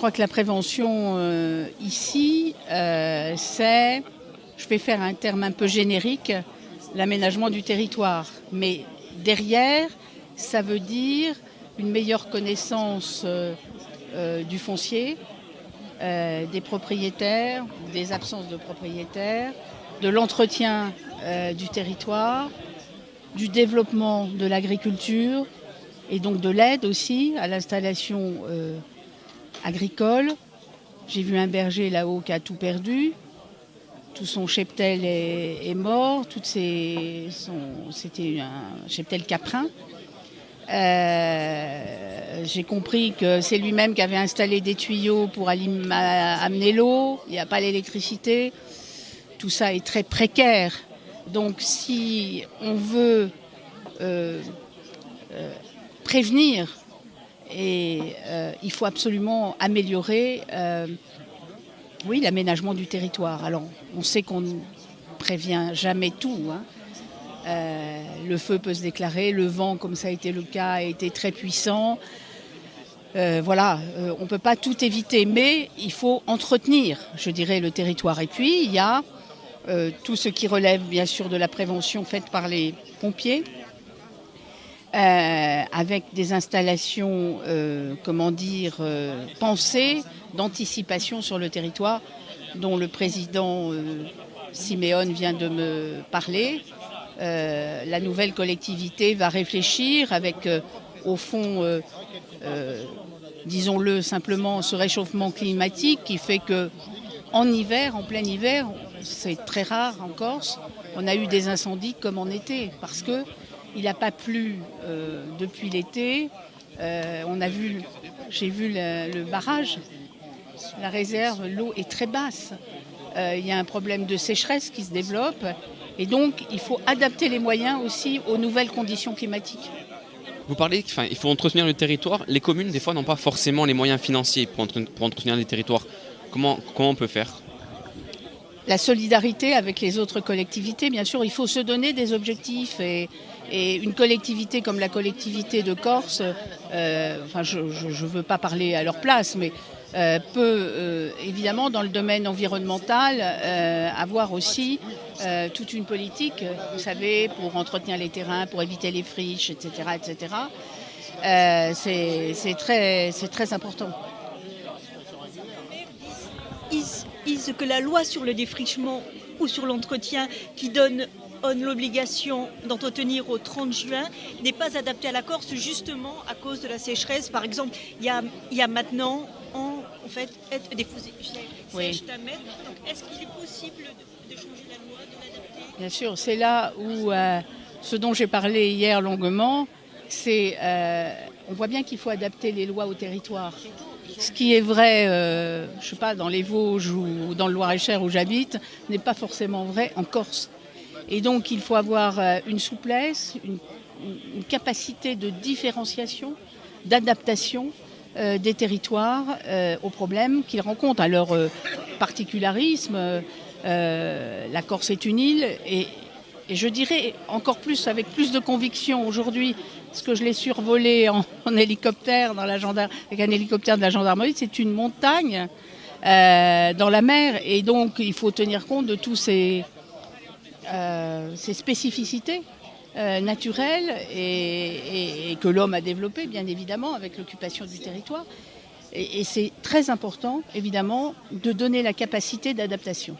crois que la prévention ici, c'est, je vais faire un terme un peu générique, l'aménagement du territoire. Mais derrière, ça veut dire une meilleure connaissance du foncier, des propriétaires, des absences de propriétaires, de l'entretien du territoire, du développement de l'agriculture et donc de l'aide aussi à l'installation agricole. J'ai vu un berger là-haut qui a tout perdu. Tout son cheptel est mort. C'était un cheptel caprin. J'ai compris que c'est lui-même qui avait installé des tuyaux pour amener l'eau. Il n'y a pas l'électricité. Tout ça est très précaire. Donc si on veut prévenir, il faut absolument améliorer l'aménagement du territoire. Alors on sait qu'on ne prévient jamais tout. Le feu peut se déclarer, le vent, comme ça a été le cas, a été très puissant. On ne peut pas tout éviter, mais il faut entretenir, je dirais, le territoire. Et puis, il y a tout ce qui relève, bien sûr, de la prévention faite par les pompiers, avec des installations, pensées, d'anticipation sur le territoire, dont le président Siméon vient de me parler. La nouvelle collectivité va réfléchir avec, au fond, disons-le simplement, ce réchauffement climatique qui fait que en hiver, en plein hiver, c'est très rare en Corse, on a eu des incendies comme en été, parce que il n'a pas plu depuis l'été. J'ai vu le barrage, la réserve, l'eau est très basse. Il y a un problème de sécheresse qui se développe. Et donc, il faut adapter les moyens aussi aux nouvelles conditions climatiques. Vous parlez qu'il faut entretenir le territoire. Les communes, des fois, n'ont pas forcément les moyens financiers pour entretenir les territoires. Comment on peut faire ? La solidarité avec les autres collectivités, bien sûr, il faut se donner des objectifs. Et une collectivité comme la collectivité de Corse, je ne veux pas parler à leur place, mais peut évidemment dans le domaine environnemental avoir aussi toute une politique, vous savez, pour entretenir les terrains, pour éviter les friches, etc. etc. C'est très important. Est-ce que la loi sur le défrichement ou sur l'entretien qui donne l'obligation d'entretenir au 30 juin n'est pas adaptée à la Corse justement à cause de la sécheresse? Par exemple, il y a maintenant des sèches à mettre. Donc, est-ce qu'il est possible de changer la loi, de l'adapter? Bien sûr, c'est là où ce dont j'ai parlé hier longuement, c'est on voit bien qu'il faut adapter les lois au territoire. Ce qui est vrai, dans les Vosges ou dans le Loir-et-Cher où j'habite, n'est pas forcément vrai en Corse. Et donc il faut avoir une souplesse, une capacité de différenciation, d'adaptation des territoires aux problèmes qu'ils rencontrent, à leur particularisme. La Corse est une île et je dirais encore plus, avec plus de conviction aujourd'hui, parce que je l'ai survolée en hélicoptère avec un hélicoptère de la gendarmerie, c'est une montagne dans la mer et donc il faut tenir compte de tous ces spécificités naturelles et que l'homme a développées, bien évidemment, avec l'occupation du territoire. Et c'est très important, évidemment, de donner la capacité d'adaptation.